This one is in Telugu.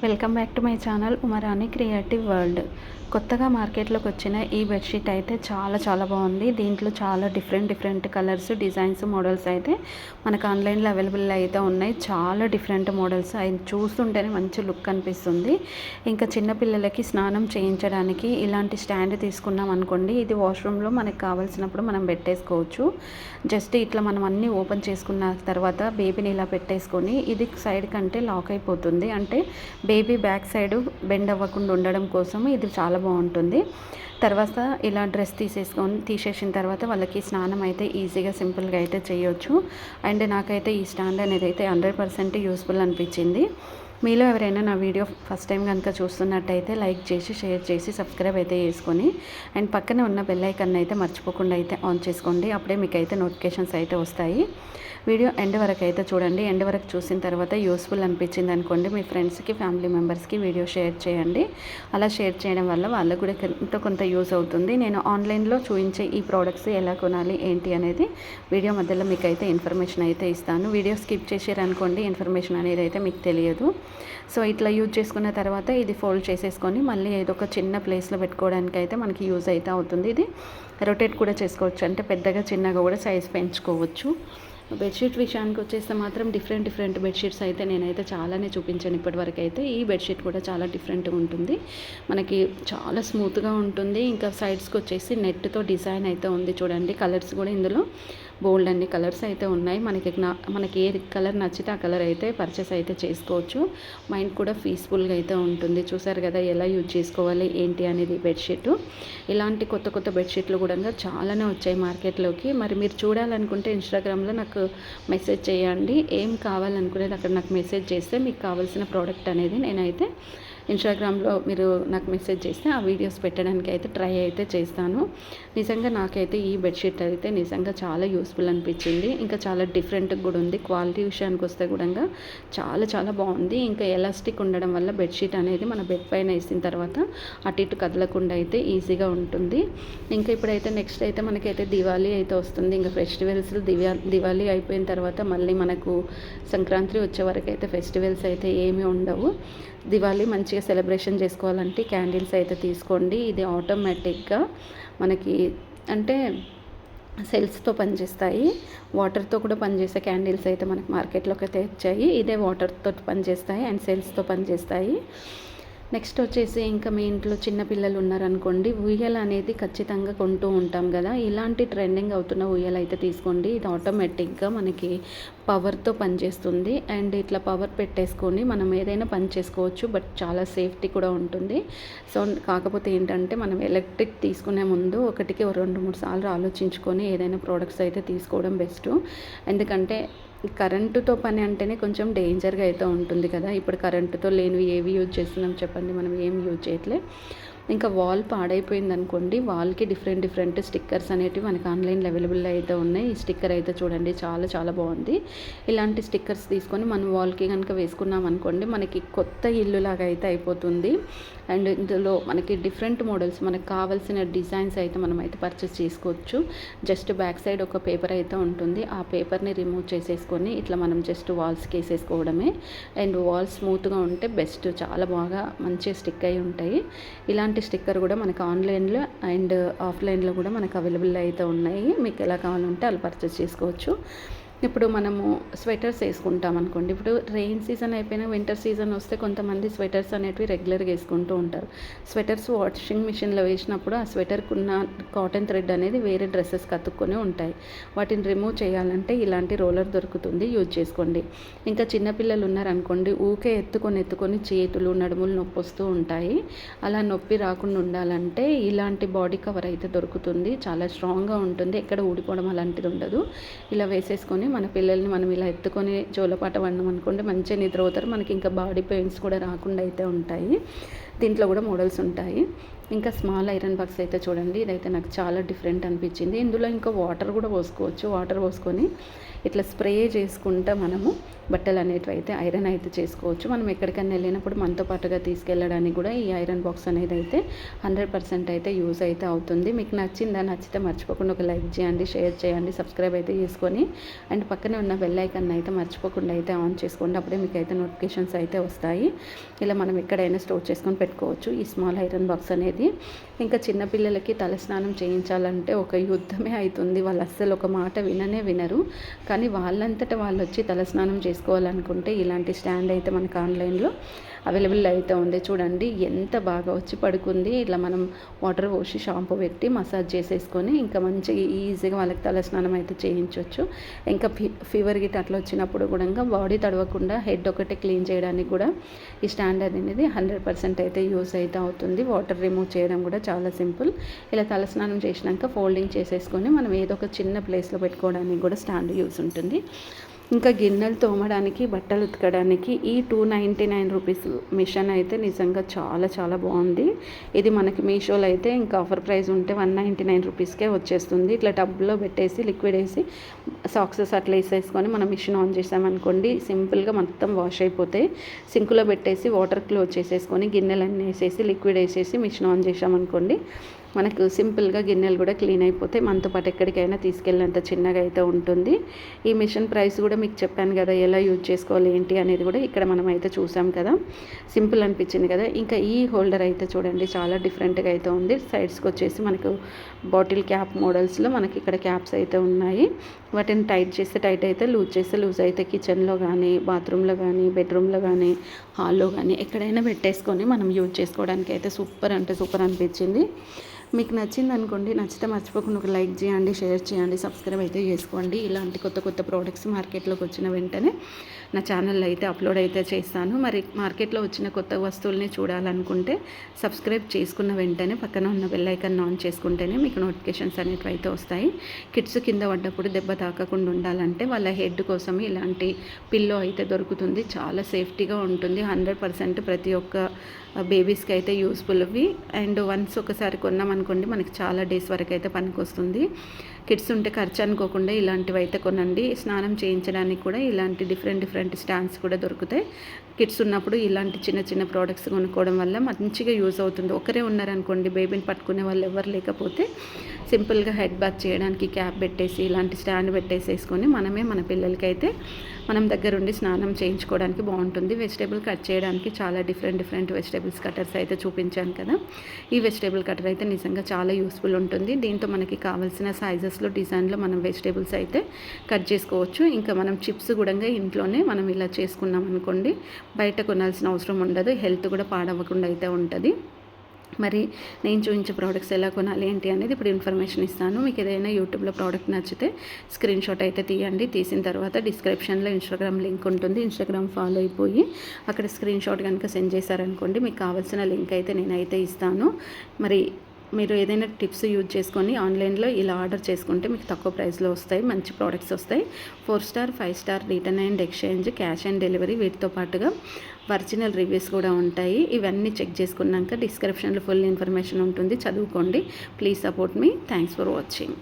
Welcome back to my channel Umarani creative world. కొత్తగా మార్కెట్లోకి వచ్చిన ఈ బెడ్షీట్ అయితే చాలా బాగుంది. దీంట్లో చాలా డిఫరెంట్ కలర్స్, డిజైన్స్, మోడల్స్ అయితే మనకు ఆన్లైన్లో అవైలబుల్ అయితే ఉన్నాయి. చాలా డిఫరెంట్ మోడల్స్ అవి చూస్తుంటేనే మంచి లుక్ అనిపిస్తుంది. ఇంకా చిన్నపిల్లలకి స్నానం చేయించడానికి ఇలాంటి స్టాండ్ తీసుకున్నాం అనుకోండి, ఇది వాష్రూమ్లో మనకు కావాల్సినప్పుడు మనం పెట్టేసుకోవచ్చు. జస్ట్ ఇట్లా మనం అన్నీ ఓపెన్ చేసుకున్న తర్వాత బేబీని ఇలా పెట్టేసుకొని ఇది సైడ్ కంటే లాక్ అయిపోతుంది. అంటే బేబీ బ్యాక్ సైడ్ బెండ్ అవ్వకుండా ఉండడం కోసం ఇది చాలా బాగుంటుంది. తర్వాత ఇలా డ్రెస్ తీసేసిన తర్వాత వాళ్ళకి స్నానం అయితే ఈజీగా సింపుల్గా అయితే చేయొచ్చు. అండ్ నాకైతే ఈ స్టాండ్ అనేది అయితే 100% యూస్ఫుల్ అనిపించింది. మీలో ఎవరైనా నా వీడియో ఫస్ట్ టైం కనుక చూస్తున్నట్టయితే లైక్ చేసి, షేర్ చేసి, సబ్స్క్రైబ్ అయితే చేసుకొని అండ్ పక్కనే ఉన్న బెల్ ఐకాన్ అయితే మర్చిపోకుండా అయితే ఆన్ చేసుకోండి. అప్పుడే మీకు అయితే నోటిఫికేషన్స్ అయితే వస్తాయి. వీడియో ఎండ్ వరకు అయితే చూడండి. ఎండ్ వరకు చూసిన తర్వాత యూస్ఫుల్ అనిపించింది అనుకోండి, మీ ఫ్రెండ్స్కి, ఫ్యామిలీ మెంబర్స్కి వీడియో షేర్ చేయండి. అలా షేర్ చేయడం వల్ల వాళ్ళకు కూడా కొంత యూస్ అవుతుంది. నేను ఆన్లైన్లో చూపించే ఈ ప్రోడక్ట్స్ ఎలా కొనాలి ఏంటి అనేది వీడియో మధ్యలో మీకు అయితే ఇన్ఫర్మేషన్ అయితే ఇస్తాను. వీడియో స్కిప్ చేసారనుకోండి ఇన్ఫర్మేషన్ అనేది అయితే మీకు తెలియదు. సో ఇట్లా యూజ్ చేసుకున్న తర్వాత ఇది ఫోల్డ్ చేసేసుకొని మళ్ళీ ఏదో ఒక చిన్న ప్లేస్లో పెట్టుకోవడానికి అయితే మనకి యూజ్ అయితే అవుతుంది. ఇది రొటేట్ కూడా చేసుకోవచ్చు, అంటే పెద్దగా చిన్నగా కూడా సైజ్ పెంచుకోవచ్చు. బెడ్షీట్ విషయానికి వచ్చేస్తే మాత్రం డిఫరెంట్ బెడ్షీట్స్ అయితే నేనైతే చాలానే చూపించాను ఇప్పటివరకు అయితే. ఈ బెడ్షీట్ కూడా చాలా డిఫరెంట్గా ఉంటుంది, మనకి చాలా స్మూత్గా ఉంటుంది. ఇంకా సైడ్స్కి వచ్చేసి నెట్తో డిజైన్ అయితే ఉంది చూడండి. కలర్స్ కూడా ఇందులో బోల్డ్ అన్ని కలర్స్ అయితే ఉన్నాయి. మనకి ఏ కలర్ నచ్చితే ఆ కలర్ అయితే పర్చేస్ అయితే చేసుకోవచ్చు. మైండ్ కూడా పీస్ఫుల్గా అయితే ఉంటుంది. చూసారు కదా ఎలా యూజ్ చేసుకోవాలి ఏంటి అనేది బెడ్షీట్. ఇలాంటి కొత్త బెడ్షీట్లు కూడా చాలానే వచ్చాయి మార్కెట్లోకి. మరి మీరు చూడాలనుకుంటే ఇన్స్టాగ్రామ్లో నాకు మెసేజ్ చేయండి. ఏం కావాలనుకునేది అక్కడ నాకు మెసేజ్ చేస్తే మీకు కావాల్సిన ప్రోడక్ట్ అనేది నేనైతే ఇన్స్టాగ్రామ్లో మీరు నాకు మెసేజ్ చేస్తే ఆ వీడియోస్ పెట్టడానికి అయితే ట్రై అయితే చేస్తాను. నిజంగా నాకైతే ఈ బెడ్షీట్ అయితే నిజంగా చాలా యూస్ఫుల్ అనిపించింది. ఇంకా చాలా డిఫరెంట్గా కూడా ఉంది. క్వాలిటీ విషయానికి వస్తే కూడా చాలా బాగుంది. ఇంకా ఎలాస్టిక్ ఉండడం వల్ల బెడ్షీట్ అనేది మన బెడ్ పైన వేసిన తర్వాత అటు ఇటు కదలకుండా అయితే ఈజీగా ఉంటుంది. ఇంకా ఇప్పుడైతే నెక్స్ట్ అయితే మనకైతే దివాళీ అయితే వస్తుంది. ఇంకా ఫెస్టివల్స్ దివాళీ అయిపోయిన తర్వాత మళ్ళీ మనకు సంక్రాంతి వచ్చే వరకు అయితే ఫెస్టివల్స్ అయితే ఏమీ ఉండవు. దివాళీ మంచిగా సెలబ్రేషన్ చేసుకోవాలంటే క్యాండిల్స్ అయితే తీసుకోండి. ఇది ఆటోమేటిక్గా మనకి అంటే సెల్స్తో పనిచేస్తాయి. వాటర్తో కూడా పనిచేసే క్యాండిల్స్ అయితే మనకి మార్కెట్లోకి అయితే వచ్చాయి. ఇదే వాటర్తో పనిచేస్తాయి అండ్ సెల్స్తో పనిచేస్తాయి. నెక్స్ట్ వచ్చేసి ఇంకా మీ ఇంట్లో చిన్నపిల్లలు ఉన్నారనుకోండి, ఉయ్యాల అనేది ఖచ్చితంగా కొంటూ ఉంటాం కదా. ఇలాంటి ట్రెండింగ్ అవుతున్న ఉయ్యాల అయితే తీసుకోండి. ఇది ఆటోమేటిక్గా మనకి పవర్తో పనిచేస్తుంది. అండ్ ఇట్లా పవర్ పెట్టేసుకొని మనం ఏదైనా పని చేసుకోవచ్చు. బట్ చాలా సేఫ్టీ కూడా ఉంటుంది. సో కాకపోతే ఏంటంటే మనం ఎలక్ట్రిక్ తీసుకునే ముందు ఒకటికి 2-3 సార్లు ఆలోచించుకొని ఏదైనా ప్రోడక్ట్స్ అయితే తీసుకోవడం బెస్ట్. ఎందుకంటే కరెంటుతో పని అంటేనే కొంచెం డేంజర్గా అయితే ఉంటుంది కదా. ఇప్పుడు కరెంటుతో లేనివి ఏవి యూజ్ చేస్తున్నాం చెప్పండి, మనం ఏం యూజ్ చేయట్లే. ఇంకా వాల్ పాడైపోయింది అనుకోండి, వాల్కి డిఫరెంట్ స్టిక్కర్స్ అనేటివి మనకి ఆన్లైన్లో అవైలబుల్ అయితే ఉన్నాయి. ఈ స్టిక్కర్ అయితే చూడండి చాలా బాగుంది. ఇలాంటి స్టిక్కర్స్ తీసుకొని మనం వాల్కి కనుక వేసుకున్నాం అనుకోండి, మనకి కొత్త ఇల్లులాగా అయితే అయిపోతుంది. అండ్ ఇందులో మనకి డిఫరెంట్ మోడల్స్, మనకు కావాల్సిన డిజైన్స్ అయితే మనం అయితే పర్చేస్ చేసుకోవచ్చు. జస్ట్ బ్యాక్ సైడ్ ఒక పేపర్ అయితే ఉంటుంది. ఆ పేపర్ని రిమూవ్ చేసేసుకొని ఇట్లా మనం జస్ట్ వాల్స్కి వేసేసుకోవడమే. అండ్ వాల్స్ స్మూత్గా ఉంటే బెస్ట్, చాలా బాగా మంచిగా స్టిక్ అయి ఉంటాయి. ఇలాంటి స్టిక్కర్ కూడా మనకు ఆన్లైన్లో అండ్ ఆఫ్లైన్లో కూడా మనకు అవైలబుల్ అయితే ఉన్నాయి. మీకు ఎలా కావాలంటే అలా పర్చేస్ చేసుకోవచ్చు. ఇప్పుడు మనము స్వెటర్స్ వేసుకుంటాం అనుకోండి. ఇప్పుడు రెయిన్ సీజన్ అయిపోయినా వింటర్ సీజన్ వస్తే కొంతమంది స్వెటర్స్ అనేటివి రెగ్యులర్గా వేసుకుంటూ ఉంటారు. స్వెటర్స్ వాషింగ్ మిషన్లో వేసినప్పుడు ఆ స్వెటర్కి ఉన్న కాటన్ థ్రెడ్ అనేది వేరే డ్రెస్సెస్కి అతుక్కొని ఉంటాయి. వాటిని రిమూవ్ చేయాలంటే ఇలాంటి రోలర్ దొరుకుతుంది, యూజ్ చేసుకోండి. ఇంకా చిన్నపిల్లలు ఉన్నారనుకోండి, ఊకే ఎత్తుకొని చేతులు, నడుములు నొప్పి వస్తూ ఉంటాయి. అలా నొప్పి రాకుండా ఉండాలంటే ఇలాంటి బాడీ కవర్ అయితే దొరుకుతుంది. చాలా స్ట్రాంగ్గా ఉంటుంది, ఎక్కడ ఊడిపోవడం అలాంటిది ఉండదు. ఇలా వేసేసుకొని మన పిల్లల్ని మనం ఇలా ఎత్తుకొని జోలపాట పడినాం అనుకోండి, మంచిగా నిద్ర అవుతారు. మనకి ఇంకా బాడీ పెయిన్స్ కూడా రాకుండా అయితే ఉంటాయి. దీంట్లో కూడా మోడల్స్ ఉంటాయి. ఇంకా స్మాల్ ఐరన్ బాక్స్ అయితే చూడండి, ఇదైతే నాకు చాలా డిఫరెంట్ అనిపించింది. ఇందులో ఇంకా వాటర్ కూడా పోసుకోవచ్చు. వాటర్ పోసుకొని ఇట్లా స్ప్రే చేసుకుంటా మనము బట్టలు అనేటివి అయితే ఐరన్ అయితే చేసుకోవచ్చు. మనం ఎక్కడికైనా వెళ్ళినప్పుడు మనతో పాటుగా తీసుకెళ్ళడానికి కూడా ఈ ఐరన్ బాక్స్ అనేది అయితే 100% అయితే యూజ్ అయితే అవుతుంది. మీకు నచ్చితే మర్చిపోకుండా ఒక లైక్ చేయండి, షేర్ చేయండి, సబ్స్క్రైబ్ అయితే చేసుకొని అండ్ పక్కనే ఉన్న బెల్ ఐకాన్ అయితే మర్చిపోకుండా అయితే ఆన్ చేసుకోండి. అప్పుడే మీకు అయితే నోటిఫికేషన్స్ అయితే వస్తాయి. ఇలా మనం ఎక్కడైనా స్టోర్ చేసుకొని పెట్టుకోవచ్చు ఈ స్మాల్ ఐరన్ బాక్స్ అనేది. ఇంకా చిన్నపిల్లలకి తలస్నానం చేయించాలంటే ఒక యుద్ధమే అవుతుంది. వాళ్ళు అస్సలు ఒక మాట వినరు. కానీ వాళ్ళంతటా వాళ్ళు వచ్చి తలస్నానం చేసుకోవాలనుకుంటే ఇలాంటి స్టాండ్ అయితే మనకు ఆన్లైన్లో అవైలబుల్ అయితే ఉంది. చూడండి ఎంత బాగా వచ్చి పడుకుంది. ఇట్లా మనం వాటర్ పోసి షాంపూ పెట్టి మసాజ్ చేసేసుకొని ఇంకా మంచిగా ఈజీగా వాళ్ళకి తలస్నానం అయితే చేయించవచ్చు. ఇంకా ఫీవర్ గిట్ అట్లా వచ్చినప్పుడు కూడా ఇంకా బాడీ తడవకుండా హెడ్ ఒకటే క్లీన్ చేయడానికి కూడా ఈ స్టాండ్ అనేది 100% అయితే యూస్ అయితే అవుతుంది. వాటర్ రిమూవ్ చేయడం కూడా చాలా సింపుల్. ఇలా తలస్నానం చేసినాక ఫోల్డింగ్ చేసేసుకొని మనం ఏదో ఒక చిన్న ప్లేస్లో పెట్టుకోవడానికి కూడా స్టాండ్ యూస్ ఉంటుంది. ఇంకా గిన్నెలు తోమడానికి, బట్టలు ఉతకడానికి ఈ 299 రూపీస్ మిషన్ అయితే నిజంగా చాలా చాలా బాగుంది. ఇది మనకి మీషోలో అయితే ఇంకా ఆఫర్ ప్రైస్ ఉంటే 199 రూపీస్కే వచ్చేస్తుంది. ఇట్లా టబ్లో పెట్టేసి లిక్విడ్ వేసి సాక్సెస్ అట్లా వేసేసుకొని మనం మిషన్ ఆన్ చేసామనుకోండి, సింపుల్గా మొత్తం వాష్ అయిపోతాయి. సింకులో పెట్టేసి వాటర్ క్లోజ్ చేసేసుకొని గిన్నెలన్నీ వేసేసి లిక్విడ్ వేసేసి మిషన్ ఆన్ చేసామనుకోండి, మనకు సింపుల్గా గిన్నెలు కూడా క్లీన్ అయిపోతాయి. మనతో పాటు ఎక్కడికైనా తీసుకెళ్ళినంత చిన్నగా అయితే ఉంటుంది. ఈ మిషన్ ప్రైస్ కూడా మీకు చెప్పాను కదా, ఎలా యూజ్ చేసుకోవాలి ఏంటి అనేది కూడా ఇక్కడ మనం అయితే చూసాం కదా. సింపుల్ అనిపించింది కదా. ఇంకా ఈ హోల్డర్ అయితే చూడండి చాలా డిఫరెంట్గా అయితే ఉంది. సైడ్స్కి వచ్చేసి మనకు బాటిల్ క్యాప్ మోడల్స్లో మనకి ఇక్కడ క్యాప్స్ అయితే ఉన్నాయి. వాటిని టైట్ చేస్తే టైట్ అయితే, లూజ్ చేస్తే లూజ్ అయితే కిచెన్లో కానీ, బాత్రూంలో కానీ, బెడ్రూమ్లో కానీ, హాల్లో కానీ ఎక్కడైనా పెట్టేసుకొని మనం యూజ్ చేసుకోవడానికి అయితే సూపర్ అంటే సూపర్ అనిపించింది. మీకు నచ్చింది అనుకోండి, నచ్చితే మర్చిపోకుండా ఒక లైక్ చేయండి, షేర్ చేయండి, సబ్స్క్రైబ్ అయితే చేసుకోండి. ఇలాంటి కొత్త ప్రోడక్ట్స్ మార్కెట్లోకి వచ్చిన వెంటనే నా ఛానల్లో అయితే అప్లోడ్ అయితే చేస్తాను. మరి మార్కెట్లో వచ్చిన కొత్త వస్తువుల్ని చూడాలనుకుంటే సబ్స్క్రైబ్ చేసుకున్న వెంటనే పక్కన ఉన్న బెల్ ఐకాన్ ఆన్ చేసుకుంటేనే మీకు నోటిఫికేషన్స్ అనేవి అయితే వస్తాయి. కిడ్స్ కింద పడ్డప్పుడు దెబ్బ తాకకుండా ఉండాలంటే వాళ్ళ హెడ్ కోసం ఇలాంటి పిల్లో అయితే దొరుకుతుంది. చాలా సేఫ్టీగా ఉంటుంది. 100% ప్రతి ఒక్క బేబీస్కి అయితే యూస్ఫుల్వి. అండ్ వన్స్ ఒకసారి కొన్నామనుకోండి మనకి చాలా డేస్ వరకు అయితే పనికొస్తుంది. కిడ్స్ ఉంటే ఖర్చు అనుకోకుండా ఇలాంటివి అయితే కొనండి. స్నానం చేయించడానికి కూడా ఇలాంటి డిఫరెంట్ స్టాండ్స్ కూడా దొరుకుతాయి. కిడ్స్ ఉన్నప్పుడు ఇలాంటి చిన్న ప్రోడక్ట్స్ కొనుక్కోవడం వల్ల మంచిగా యూజ్ అవుతుంది. ఒకరే ఉన్నారనుకోండి, బేబీని పట్టుకునే వాళ్ళు ఎవరు లేకపోతే సింపుల్గా హెడ్ బాత్ చేయడానికి క్యాప్ పెట్టేసి ఇలాంటి స్టాండ్ పెట్టేసేసుకొని మనమే మన పిల్లలకి అయితే మనం దగ్గరుండి స్నానం చేయించుకోవడానికి బాగుంటుంది. వెజిటేబుల్ కట్ చేయడానికి చాలా డిఫరెంట్ వెజిటేబుల్స్ కటర్స్ అయితే చూపించాను కదా. ఈ వెజిటేబుల్ కటర్ అయితే నిజంగా చాలా యూస్ఫుల్ ఉంటుంది. దీంతో మనకి కావాల్సిన సైజెస్లో, డిజైన్లో మనం వెజిటేబుల్స్ అయితే కట్ చేసుకోవచ్చు. ఇంకా మనం చిప్స్ కూడా ఇంట్లోనే మనం ఇలా చేసుకున్నాం అనుకోండి, బయట కొనాల్సిన అవసరం ఉండదు. హెల్త్ కూడా పాడవకుండా అయితే ఉంటుంది. మరి నేను చూపించే ప్రోడక్ట్స్ ఎలా కొనాలి ఏంటి అనేది ఇప్పుడు ఇన్ఫర్మేషన్ ఇస్తాను. మీకు ఏదైనా యూట్యూబ్లో ప్రోడక్ట్ నచ్చితే స్క్రీన్ షాట్ అయితే తీయండి. తీసిన తర్వాత డిస్క్రిప్షన్లో ఇన్స్టాగ్రామ్ లింక్ ఉంటుంది. ఇన్స్టాగ్రామ్ ఫాలో అయిపోయి అక్కడ స్క్రీన్ షాట్ కనుక సెండ్ చేశారనుకోండి, మీకు కావాల్సిన లింక్ అయితే నేనైతే ఇస్తాను. మరి మీరు ఏదైనా టిప్స్ యూజ్ చేసుకొని ఆన్లైన్లో ఇలా ఆర్డర్ చేసుకుంటే మీకు తక్కువ ప్రైస్లో వస్తాయి, మంచి ప్రోడక్ట్స్ వస్తాయి. 4 star 5 star return and exchange, cash on delivery, వీటితో పాటుగా ఒరిజినల్ రివ్యూస్ కూడా ఉంటాయి. ఇవన్నీ చెక్ చేసుకున్నాక డిస్క్రిప్షన్లో ఫుల్ ఇన్ఫర్మేషన్ ఉంటుంది, చదువుకోండి. Please support me. Thanks for watching.